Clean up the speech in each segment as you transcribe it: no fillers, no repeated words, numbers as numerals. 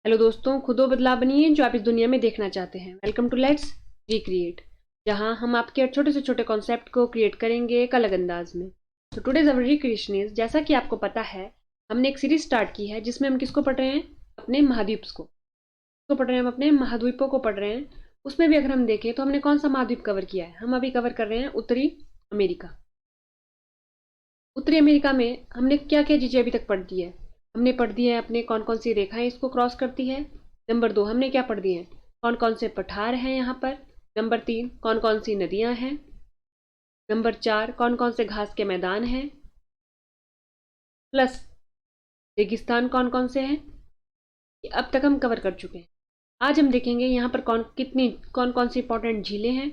Hello दोस्तों, खुद वो बदलाव बनिए जो आप इस दुनिया में देखना चाहते हैं। वेलकम टू लेट्स रिक्रिएट, जहां हम आपके छोटे से छोटे कॉन्सेप्ट को क्रिएट करेंगे एक अलग अंदाज में। तो टुडेज अवर रिक्रिएशन इज, जैसा कि आपको पता है, हमने एक सीरीज स्टार्ट की है जिसमें हम किसको पढ़ रहे हैं? अपने महाद्वीप को पढ़ रहे हैं, हम अपने महाद्वीपों को पढ़ रहे हैं। उसमें भी अगर हम देखें तो हमने कौन सा महाद्वीप कवर किया है? हम अभी कवर कर रहे हैं उत्तरी अमेरिका। उत्तरी अमेरिका में हमने क्या क्या चीज़ें अभी तक पढ़ दी है? हमने पढ़ दी है अपने कौन कौन सी रेखाएं इसको क्रॉस करती है। नंबर 2, हमने क्या पढ़ दी है? कौन कौन से पठार हैं यहाँ पर। नंबर 3, कौन कौन सी नदियाँ हैं। नंबर 4, कौन कौन से घास के मैदान हैं, प्लस रेगिस्तान कौन कौन से हैं। ये अब तक हम कवर कर चुके हैं। आज हम देखेंगे यहाँ पर कौन कौन सी इंपॉर्टेंट झीलें हैं,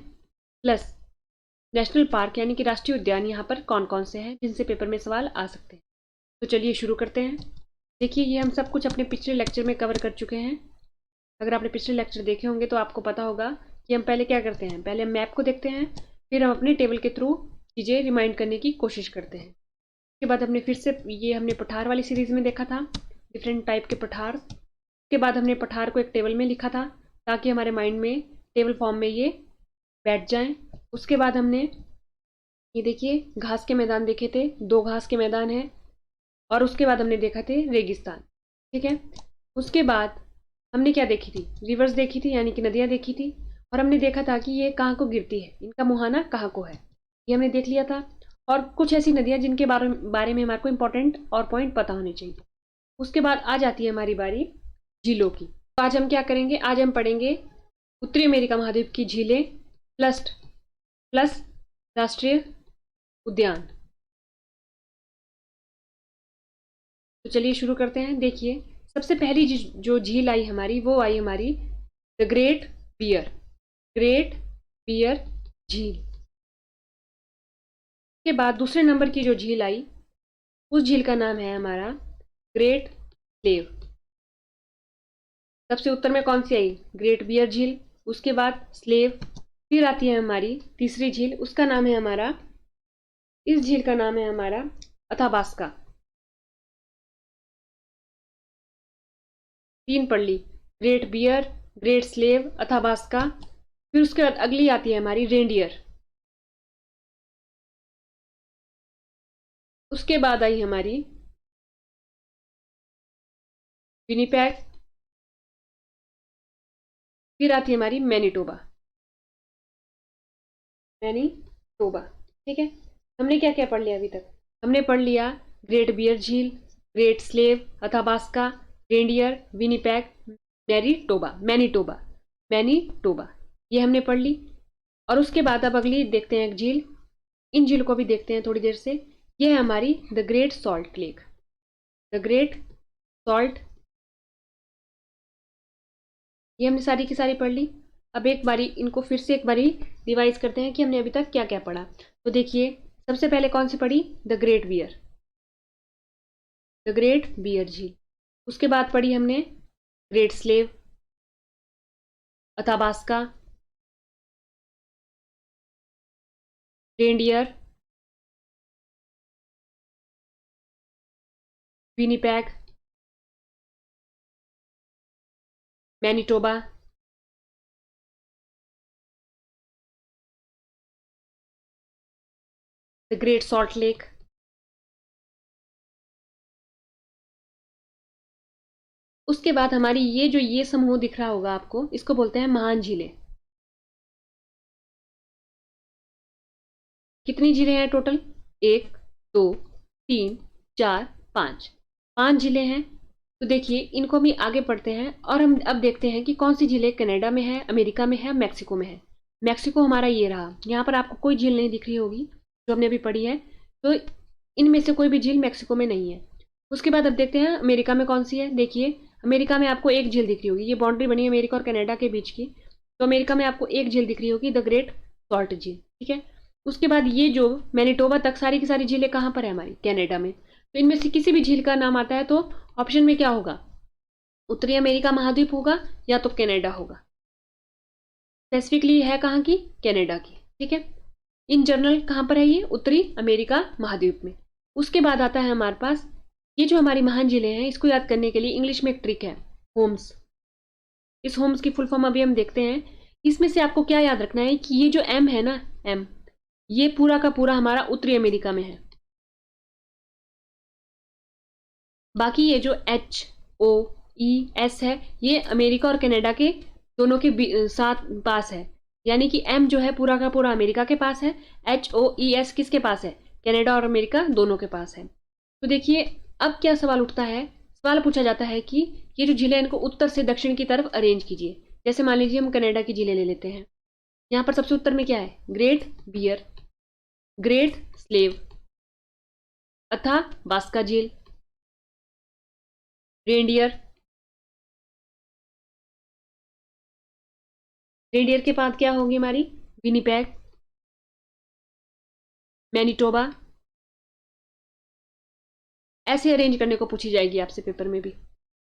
प्लस नेशनल पार्क यानी कि राष्ट्रीय उद्यान यहाँ पर कौन कौन से हैं जिनसे पेपर में सवाल आ सकते हैं। तो चलिए शुरू करते हैं। देखिए, ये हम सब कुछ अपने पिछले लेक्चर में कवर कर चुके हैं। अगर आपने पिछले लेक्चर देखे होंगे तो आपको पता होगा कि हम पहले क्या करते हैं। पहले हम मैप को देखते हैं, फिर हम अपने टेबल के थ्रू चीज़ें रिमाइंड करने की कोशिश करते हैं। उसके बाद हमने फिर से ये हमने पठार वाली सीरीज़ में देखा था, डिफरेंट टाइप के पठार। उसके बाद हमने पठार को एक टेबल में लिखा था ताकि हमारे माइंड में टेबल फॉर्म में ये बैठ जाएं। उसके बाद हमने ये देखिए घास के मैदान देखे थे, 2 घास के मैदान हैं। और उसके बाद हमने देखा थे रेगिस्तान, ठीक है। उसके बाद हमने क्या देखी थी? रिवर्स देखी थी, यानी कि नदियाँ देखी थी। और हमने देखा था कि ये कहाँ को गिरती है, इनका मुहाना कहाँ को है, ये हमने देख लिया था। और कुछ ऐसी नदियाँ जिनके बारे में हमारे को इंपॉर्टेंट और पॉइंट पता होने चाहिए। उसके बाद आ जाती है हमारी बारी झीलों की। तो आज हम क्या करेंगे? आज हम पढ़ेंगे उत्तरी अमेरिका महाद्वीप की झीलें प्लस राष्ट्रीय उद्यान। तो चलिए शुरू करते हैं। देखिए, सबसे पहली जो झील आई हमारी, वो आई हमारी द ग्रेट बियर झील। के बाद दूसरे नंबर की जो झील आई, उस झील का नाम है हमारा ग्रेट स्लेव। सबसे उत्तर में कौन सी आई? ग्रेट बियर झील। उसके बाद स्लेव। फिर आती है हमारी तीसरी झील, उसका नाम है हमारा, इस झील का नाम है हमारा अथाबास्का। 3 पढ़ ली, Great Bear, Great Slave, Athabasca. फिर उसके बाद अगली आती है हमारी रेंडियर। उसके बाद आई हमारी विनिपेग। फिर आती है हमारी मैनीटोबा। ठीक है, हमने क्या क्या पढ़ लिया अभी तक? हमने पढ़ लिया ग्रेट बियर झील, great Slave, Athabasca, reindeer, Winnipeg, Manitoba, ये हमने पढ़ ली। और उसके बाद अब अगली देखते हैं एक झील, इन झील को भी देखते हैं थोड़ी देर से। ये है हमारी the great salt lake, the great salt. ये हमने सारी की सारी पढ़ ली। अब एक बारी इनको फिर से एक बारी रिवाइज करते हैं कि हमने अभी तक क्या क्या पढ़ा। तो देखिए, सबसे पहले कौन सी पढ़ी? द ग्रेट बियर झील। उसके बाद पढ़ी हमने great Slave, Athabasca, reindeer, Winnipeg, Manitoba, the great salt lake. उसके बाद हमारी ये समूह दिख रहा होगा आपको, इसको बोलते हैं महान झीलें। कितनी झीलें हैं टोटल? 1 2 3 4 5, 5 झीलें हैं। तो देखिए, इनको हम आगे पढ़ते हैं और हम अब देखते हैं कि कौन सी झीलें कनाडा में है, अमेरिका में है, मैक्सिको में है। मैक्सिको हमारा ये रहा। यहाँ पर आपको कोई झील नहीं दिख रही होगी जो हमने अभी पढ़ी है, तो इनमें से कोई भी झील मैक्सिको में नहीं है। उसके बाद अब देखते हैं अमेरिका में कौन सी है। देखिए, अमेरिका में आपको एक झील दिख रही होगी, ये बाउंड्री बनी है अमेरिका और कनाडा के बीच की। तो अमेरिका में आपको एक झील दिख रही होगी, द ग्रेट सॉल्ट झील। ठीक है, उसके बाद ये जो मैनीटोबा तक सारी की सारी झीलें कहाँ पर है? हमारी कनाडा में। तो इनमें से किसी भी झील का नाम आता है तो ऑप्शन में क्या होगा? उत्तरी अमेरिका महाद्वीप होगा या तो कनाडा होगा। स्पेसिफिकली है कहाँ की? कनाडा की। ठीक है, इन जनरल कहाँ पर है? ये उत्तरी अमेरिका महाद्वीप में। उसके बाद आता है हमारे पास ये जो हमारी महान झीलें हैं, इसको याद करने के लिए इंग्लिश में एक ट्रिक है, होम्स। इस होम्स की फुल फॉर्म अभी हम देखते हैं। इसमें से आपको क्या याद रखना है कि ये जो एम है ना, एम, ये पूरा का पूरा हमारा उत्तरी अमेरिका में है। बाकी ये जो एच ओ ई एस है, ये अमेरिका और कनाडा के दोनों के साथ पास है। यानी कि एम जो है पूरा का पूरा अमेरिका के पास है, एच ओ ई एस किसके पास है, कनाडा और अमेरिका दोनों के पास है। तो देखिए अब क्या सवाल उठता है, सवाल पूछा जाता है कि ये जो झीलें इनको उत्तर से दक्षिण की तरफ अरेंज कीजिए। जैसे मान लीजिए हम कनाडा की झीलें ले लेते हैं। यहाँ पर सबसे उत्तर में क्या है, ग्रेट बियर, ग्रेट स्लेव, अथा बास्का झील, रेंडियर, रेंडियर के बाद क्या होगी हमारी, विनीपेग, मैनिटोबा। ऐसे अरेंज करने को पूछी जाएगी आपसे पेपर में भी।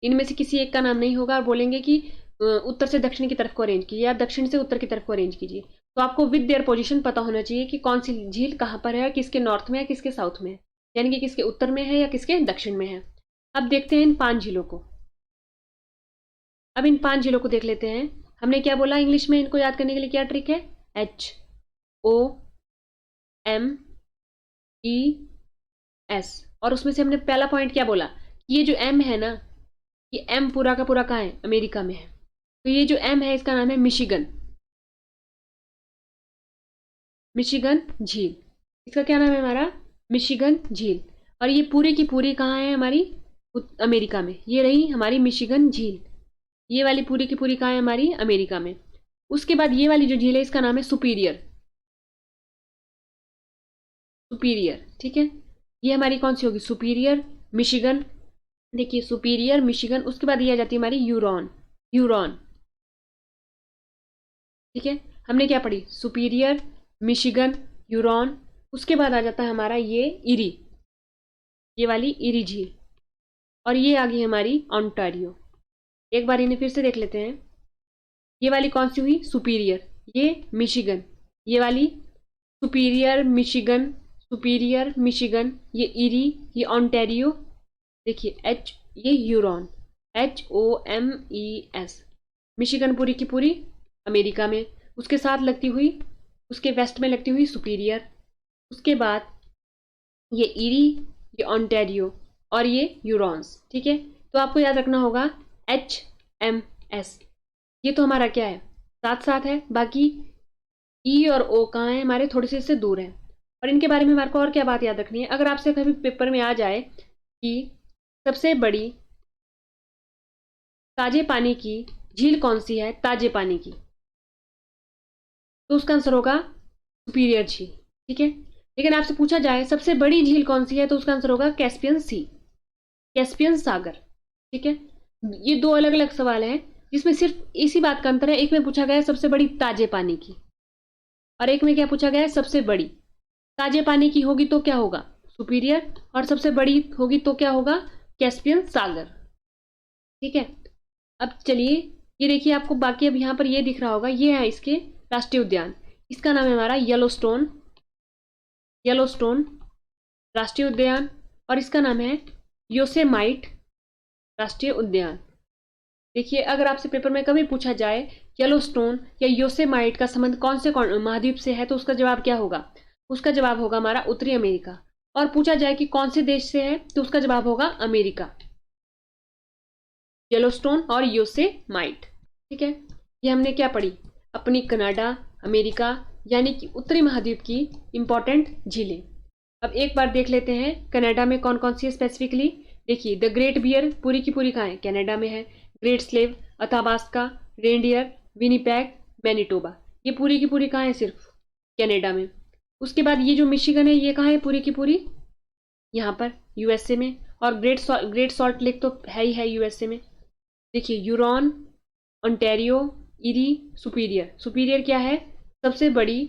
इनमें से किसी एक का नाम नहीं होगा और बोलेंगे कि उत्तर से दक्षिण की तरफ को अरेंज कीजिए या दक्षिण से उत्तर की तरफ को अरेंज कीजिए। तो आपको विद देयर पोजीशन पता होना चाहिए कि कौन सी झील कहाँ पर है, किसके नॉर्थ में है, किसके साउथ में है, यानी कि किसके उत्तर में है या किसके दक्षिण में है। अब देखते हैं इन 5 झीलों को। अब इन 5 झीलों को देख लेते हैं। हमने क्या बोला इंग्लिश में, इनको याद करने के लिए क्या ट्रिक है, H O M E S. और उसमें से हमने पहला पॉइंट क्या बोला कि ये जो एम है ना, ये एम पूरा का पूरा कहाँ है, अमेरिका में है। तो ये जो एम है इसका नाम है मिशिगन, मिशिगन झील। इसका क्या नाम है हमारा, मिशिगन झील। और ये पूरी की पूरी कहाँ है हमारी, अमेरिका में। ये रही हमारी मिशिगन झील, ये वाली पूरी की पूरी कहाँ है हमारी, अमेरिका में। उसके बाद ये वाली जो झील है इसका नाम है सुपीरियर, सुपीरियर, ठीक है। ये हमारी कौन सी होगी, सुपीरियर मिशिगन। देखिए सुपीरियर मिशिगन, उसके बाद ये आ जाती है हमारी यूरॉन, यूरॉन, ठीक है। हमने क्या पढ़ी, सुपीरियर मिशिगन यूरॉन। उसके बाद आ जाता है हमारा ये इरी, ये वाली इरी झील। और ये आ गई हमारी ऑन्टारियो। एक बार इन्हें फिर से देख लेते हैं। ये वाली कौन सी हुई, सुपीरियर, ये मिशिगन, ये वाली सुपीरियर मिशिगन, सुपीरियर मिशिगन, ये इरी, ये ऑन्टेरियो। देखिए एच, ये Huron, H O M E S. Michigan पूरी की पूरी अमेरिका में, उसके साथ लगती हुई, उसके वेस्ट में लगती हुई सुपीरियर। उसके बाद ये इरी, ये ऑन्टेरियो और ये यूरॉन्स, ठीक है। तो आपको याद रखना होगा एच एम एस, ये तो हमारा क्या है, साथ साथ है। बाकी ई और ओ कहाँ है हमारे, थोड़े से इससे दूर है। और इनके बारे में हमारे को और क्या बात याद रखनी है, अगर आपसे कभी पेपर में आ जाए कि सबसे बड़ी ताजे पानी की झील कौन सी है, ताजे पानी की, तो उसका आंसर होगा सुपीरियर झील, ठीक है। लेकिन आपसे पूछा जाए सबसे बड़ी झील कौन सी है, तो उसका आंसर होगा कैस्पियन सी, कैस्पियन सागर, ठीक है। ये दो अलग अलग सवाल हैं जिसमें सिर्फ इसी बात का अंतर है, एक में पूछा गया है सबसे बड़ी ताजे पानी की और एक में क्या पूछा गया है, सबसे बड़ी। ताजे पानी की होगी तो क्या होगा, सुपीरियर, और सबसे बड़ी होगी तो क्या होगा, कैस्पियन सागर, ठीक है। अब चलिए ये देखिए, आपको बाकी अब यहाँ पर ये दिख रहा होगा, ये है इसके राष्ट्रीय उद्यान। इसका नाम है हमारा येलोस्टोन, येलोस्टोन राष्ट्रीय उद्यान। और इसका नाम है योसेमाइट राष्ट्रीय उद्यान। देखिए अगर आपसे पेपर में कभी पूछा जाए येलोस्टोन या योसेमाइट का संबंध कौन से महाद्वीप से है, तो उसका जवाब क्या होगा, उसका जवाब होगा हमारा उत्तरी अमेरिका। और पूछा जाए कि कौन से देश से है, तो उसका जवाब होगा अमेरिका, येलोस्टोन और योसेमाइट, ठीक है। ये हमने क्या पढ़ी, अपनी कनाडा, अमेरिका यानी कि उत्तरी महाद्वीप की इंपॉर्टेंट झीलें। अब एक बार देख लेते हैं कनाडा में कौन कौन सी है स्पेसिफिकली। देखिए द ग्रेट बियर पूरी की पूरी कहाँ है, कनाडा में है। Great Slave, Athabasca, reindeer, Winnipeg, Manitoba, ये पूरी की पूरी कहाँ है, सिर्फ कनाडा में। उसके बाद ये जो मिशिगन है ये कहाँ है पूरी की पूरी, यहाँ पर यूएसए में। और ग्रेट सॉल्ट लेक तो है ही है यूएसए में। देखिए यूरॉन, ओंटारियो, इरी, सुपीरियर। सुपीरियर क्या है, सबसे बड़ी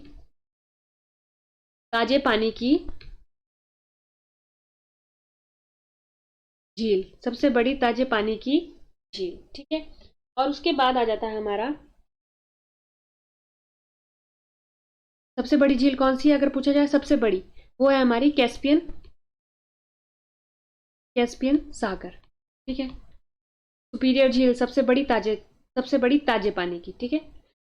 ताजे पानी की झील, सबसे बड़ी ताजे पानी की झील, ठीक है। और उसके बाद आ जाता है हमारा सबसे बड़ी झील कौन सी है, अगर पूछा जाए सबसे बड़ी, वो है हमारी कैस्पियन, कैस्पियन सागर, ठीक है। सुपीरियर झील सबसे बड़ी ताजे पानी की, ठीक है।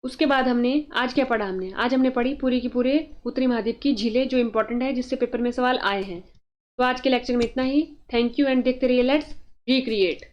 उसके बाद हमने आज क्या पढ़ा, आज हमने पढ़ी पूरी की पूरे उत्तरी महाद्वीप की झीलें जो इंपॉर्टेंट है, जिससे पेपर में सवाल आए हैं। तो आज के लेक्चर में इतना ही। थैंक यू एंड देखते रहिए लेट्स रिक्रिएट।